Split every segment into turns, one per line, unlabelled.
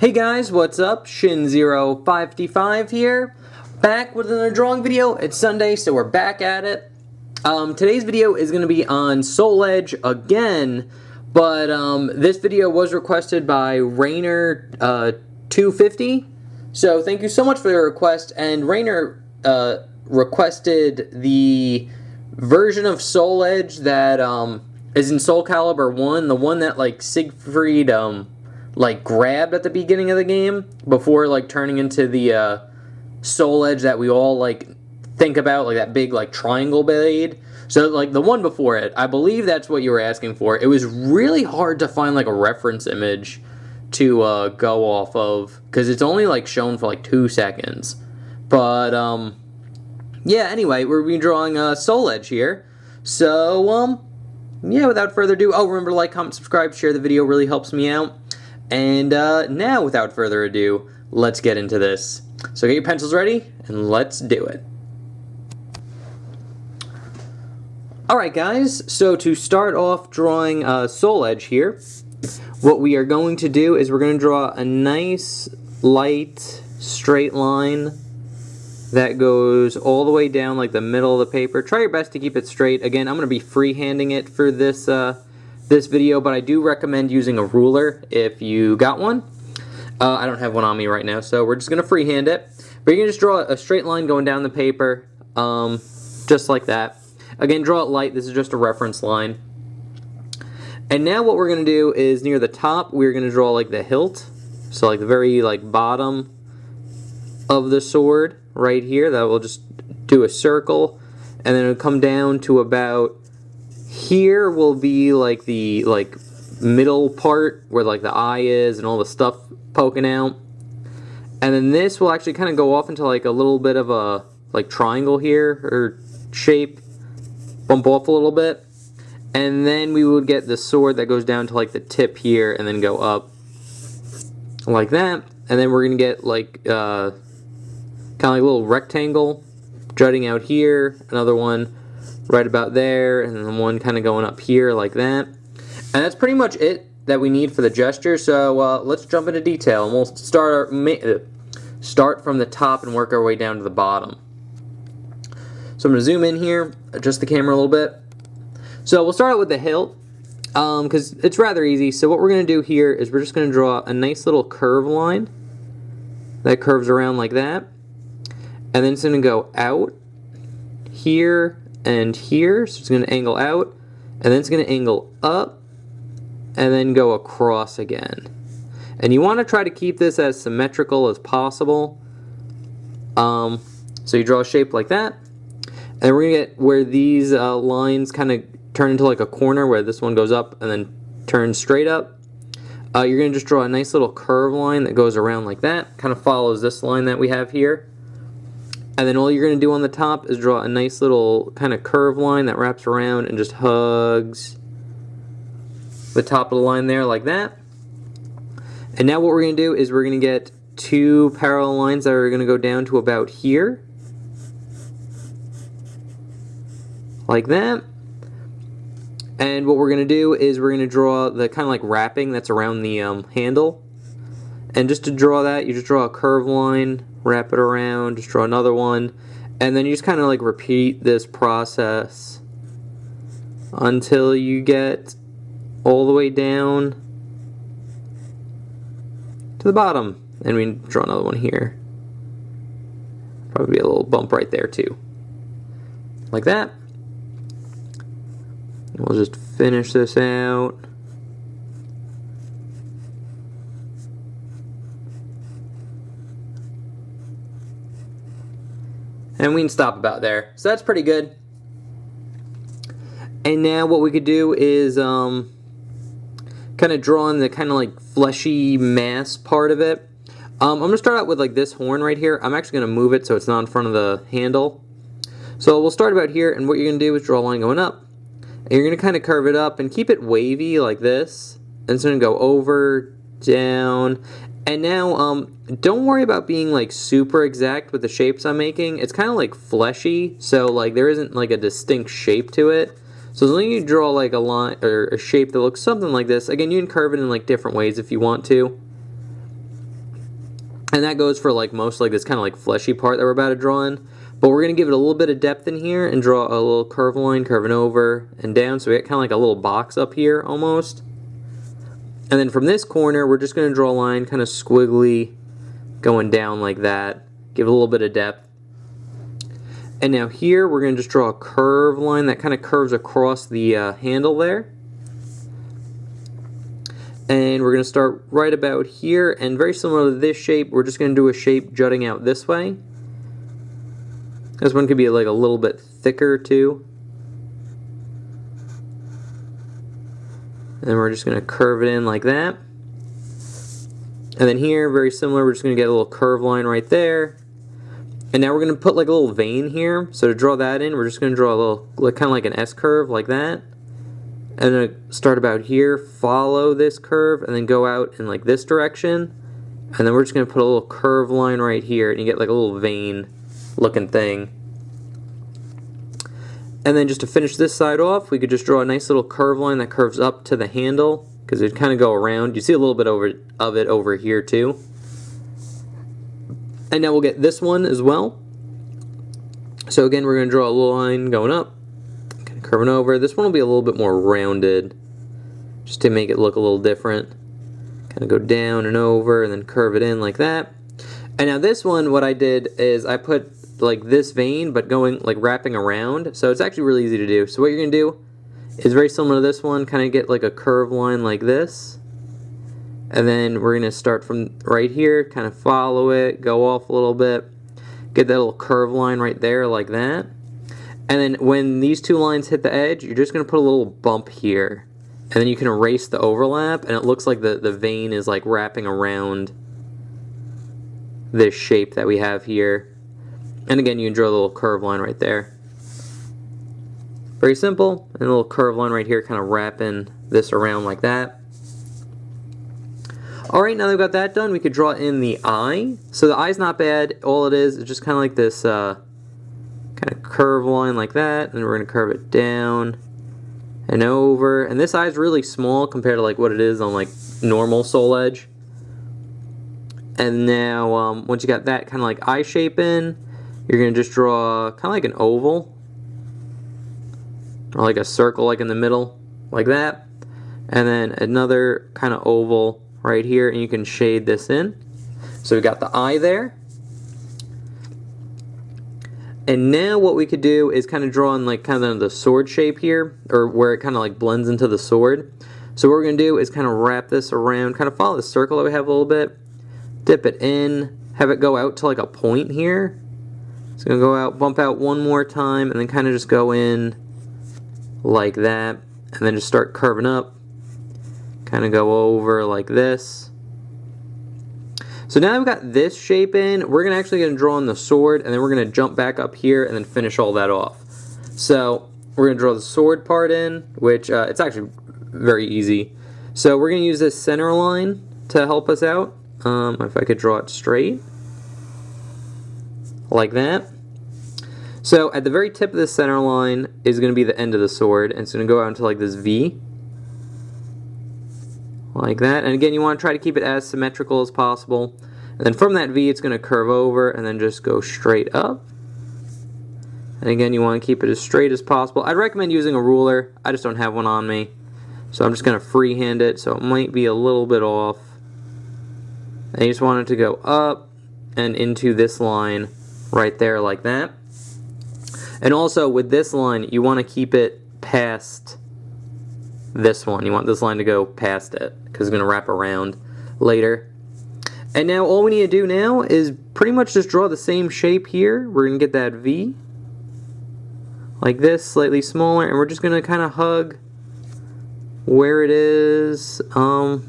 Hey guys, what's up? Shin0555 here, back with another drawing video. It's Sunday, so we're back at it. Today's video is going to be on Soul Edge again, but this video was requested by Rainer250, so thank you so much for the request. And Rainer requested the version of Soul Edge that is in Soul Calibur 1, the one that like Siegfried like grabbed at the beginning of the game before like turning into the Soul Edge that we all like think about, like that big like triangle blade. So like the one before it, I believe that's what you were asking for. It was really hard to find like a reference image to go off of because it's only like shown for like 2 seconds. But yeah, anyway, we're gonna be drawing Soul Edge here. So yeah, without further ado, remember to like, comment, subscribe, share the video, really helps me out. And now, without further ado, let's get into this. So get your pencils ready, and let's do it. Alright guys, so to start off drawing Soul Edge here, what we are going to do is we're going to draw a nice, light, straight line that goes all the way down like the middle of the paper. Try your best to keep it straight. Again, I'm going to be freehanding it for this this video, but I do recommend using a ruler if you got one. I don't have one on me right now, so we're just going to freehand it. But you're going to just draw a straight line going down the paper, just like that. Again, draw it light. This is just a reference line. And now what we're going to do is near the top, we're going to draw like the hilt. So like the very like bottom of the sword right here. That will just do a circle, and then it'll come down to about here will be like the middle part where like the eye is and all the stuff poking out. And then this will actually kind of go off into like a little bit of a like triangle here or shape, bump off a little bit. And then we would get the sword that goes down to like the tip here and then go up like that. And then we're going to get like kind of like a little rectangle jutting out here, another one right about there, and then one kind of going up here like that. And that's pretty much it that we need for the gesture. So let's jump into detail, and we'll start from the top and work our way down to the bottom. So I'm going to zoom in here, adjust the camera a little bit. So we'll start out with the hilt because it's rather easy. So what we're going to do here is we're just going to draw a nice little curve line that curves around like that, and then it's going to go out here and here, so it's going to angle out, and then it's going to angle up, and then go across again. And you want to try to keep this as symmetrical as possible. So you draw a shape like that, and we're going to get where these lines kind of turn into like a corner, where this one goes up and then turns straight up. You're going to just draw a nice little curve line that goes around like that, kind of follows this line that we have here. And then all you're going to do on the top is draw a nice little kind of curve line that wraps around and just hugs the top of the line there like that. And now what we're going to do is we're going to get two parallel lines that are going to go down to about here. Like that. And what we're going to do is we're going to draw the kind of like wrapping that's around the handle. And just to draw that, you just draw a curved line, wrap it around, just draw another one, and then you just kind of like repeat this process until you get all the way down to the bottom. And we draw another one here. Probably be a little bump right there too. Like that. And we'll just finish this out. And we can stop about there. So that's pretty good. And now what we could do is kind of draw in the kind of like fleshy mass part of it. I'm going to start out with like this horn right here. I'm actually going to move it so it's not in front of the handle. So we'll start about here, and what you're going to do is draw a line going up. And you're going to kind of curve it up and keep it wavy like this. And it's going to go over, down. And now, don't worry about being like super exact with the shapes I'm making. It's kind of like fleshy, so like there isn't like a distinct shape to it. So as long as you draw like a line or a shape that looks something like this, again, you can curve it in like different ways if you want to. And that goes for like most like this kind of like fleshy part that we're about to draw in. But we're going to give it a little bit of depth in here and draw a little curve line curving over and down. So we got kind of like a little box up here almost. And then from this corner, we're just going to draw a line kind of squiggly going down like that. Give it a little bit of depth. And now here, we're going to just draw a curve line that kind of curves across the handle there. And we're going to start right about here. And very similar to this shape, we're just going to do a shape jutting out this way. This one could be like a little bit thicker too. And we're just going to curve it in like that. And then here, very similar, we're just going to get a little curve line right there. And now we're going to put like a little vein here. So to draw that in, we're just going to draw a little, kind of like an S curve like that. And then start about here, follow this curve, and then go out in like this direction. And then we're just going to put a little curve line right here, and you get like a little vein looking thing. And then just to finish this side off, we could just draw a nice little curve line that curves up to the handle, because it'd kind of go around. You see a little bit of it over here too. And now we'll get this one as well. So again, we're going to draw a little line going up, kind of curving over. This one will be a little bit more rounded, just to make it look a little different. Kind of go down and over, and then curve it in like that. And now this one, what I did is I put like this vein, but going like wrapping around. So it's actually really easy to do. So what you're going to do is very similar to this one, kind of get like a curve line like this. And then we're going to start from right here, kind of follow it, go off a little bit, get that little curve line right there like that. And then when these two lines hit the edge, you're just going to put a little bump here. And then you can erase the overlap, and it looks like the vein is like wrapping around this shape that we have here. And again, you can draw a little curve line right there. Very simple. And a little curve line right here, kind of wrapping this around like that. Alright, now that we've got that done, we could draw in the eye. So the eye's not bad. All it is just kind of like this kind of curve line like that. And we're going to curve it down and over. And this eye's really small compared to like what it is on like normal Soul Edge. And now once you got that kind of like eye shape in, you're going to just draw kind of like an oval. Or like a circle like in the middle, like that. And then another kind of oval right here, and you can shade this in. So we got the eye there. And now what we could do is kind of draw in like kind of the sword shape here, or where it kind of like blends into the sword. So what we're going to do is kind of wrap this around, kind of follow the circle that we have a little bit, dip it in, have it go out to like a point here. It's going to go out, bump out one more time, and then kind of just go in like that, and then just start curving up, kind of go over like this. So now that we've got this shape in, we're actually going to draw on the sword, and then we're going to jump back up here and then finish all that off. So we're going to draw the sword part in, which it's actually very easy. So we're going to use this center line to help us out. If I could draw it straight, like that. So at the very tip of the center line is going to be the end of the sword, and it's going to go out into like this V. Like that. And again, you want to try to keep it as symmetrical as possible. And then from that V, it's going to curve over and then just go straight up. And again, you want to keep it as straight as possible. I'd recommend using a ruler. I just don't have one on me. So I'm just going to freehand it, so it might be a little bit off. And you just want it to go up and into this line right there like that. And also with this line, you want to keep it past this one. You want this line to go past it because it's going to wrap around later. And now all we need to do now is pretty much just draw the same shape here. We're going to get that V like this, slightly smaller, and we're just going to kind of hug where it is on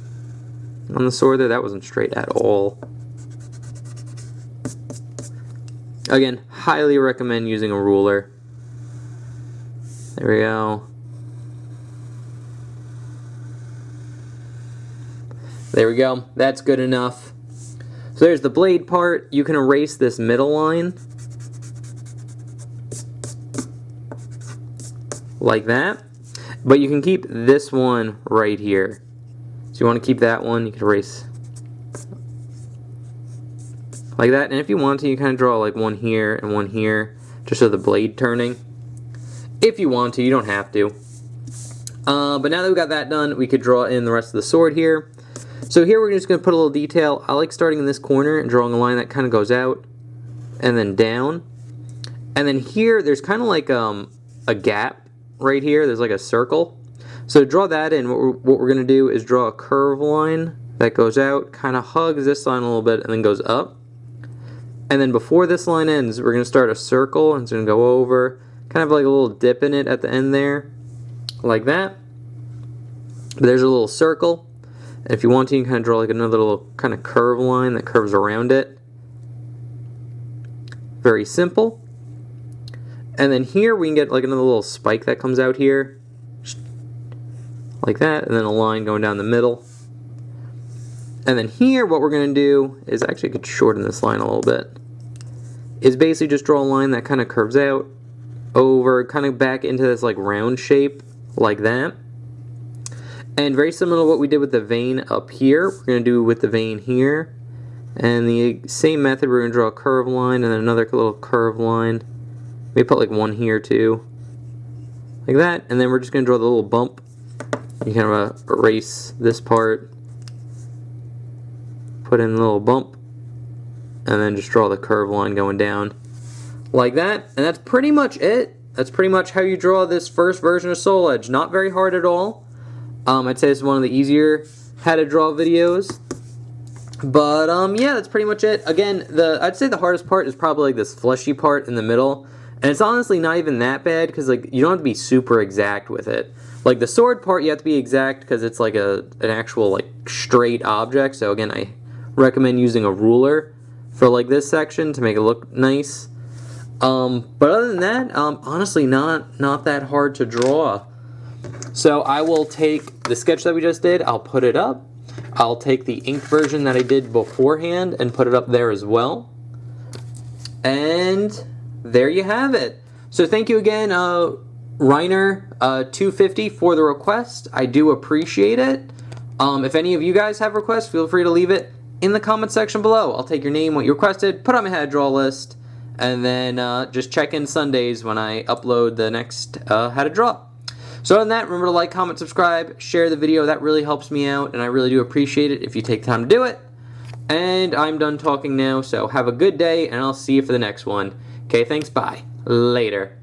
the sword there. That wasn't straight at all. Again, highly recommend using a ruler. There we go. There we go. That's good enough. So there's the blade part. You can erase this middle line like that. But you can keep this one right here. So you want to keep that one. You can erase like that. And if you want to, you kind of draw like one here and one here, just so the blade turning. If you want to, you don't have to. But now that we got that done, we could draw in the rest of the sword here. So here we're just going to put a little detail. I like starting in this corner and drawing a line that kind of goes out and then down. And then here, there's kind of like a gap right here. There's like a circle. So to draw that in, what we're going to do is draw a curve line that goes out, kind of hugs this line a little bit, and then goes up. And then before this line ends, we're going to start a circle, and it's going to go over, kind of like a little dip in it at the end there, like that. But there's a little circle. And if you want to, you can kind of draw like another little kind of curve line that curves around it. Very simple. And then here we can get like another little spike that comes out here, like that, and then a line going down the middle. And then here what we're going to do is, actually I could shorten this line a little bit, is basically just draw a line that kind of curves out over, kind of back into this like round shape, like that. And very similar to what we did with the vein up here, we're going to do with the vein here. And the same method, we're going to draw a curved line and then another little curved line. Maybe put like one here too, like that. And then we're just going to draw the little bump. You kind of erase this part, put in a little bump, and then just draw the curved line going down, like that. And that's pretty much it. That's pretty much how you draw this first version of Soul Edge. Not very hard at all. I'd say it's one of the easier how to draw videos. But yeah, that's pretty much it. Again, I'd say the hardest part is probably like this fleshy part in the middle. And it's honestly not even that bad, because like you don't have to be super exact with it. Like the sword part, you have to be exact because it's like an actual like straight object. So again, I recommend using a ruler for like this section to make it look nice. But other than that, honestly, not that hard to draw. So I will take the sketch that we just did, I'll put it up. I'll take the ink version that I did beforehand and put it up there as well. And there you have it. So thank you again, Reiner250 for the request. I do appreciate it. If any of you guys have requests, feel free to leave it in the comment section below. I'll take your name, what you requested, put on my how to draw list, and then just check in Sundays when I upload the next how to draw. So other than that, remember to like, comment, subscribe, share the video. That really helps me out, and I really do appreciate it if you take time to do it. And I'm done talking now, so have a good day, and I'll see you for the next one. Okay, thanks, bye. Later.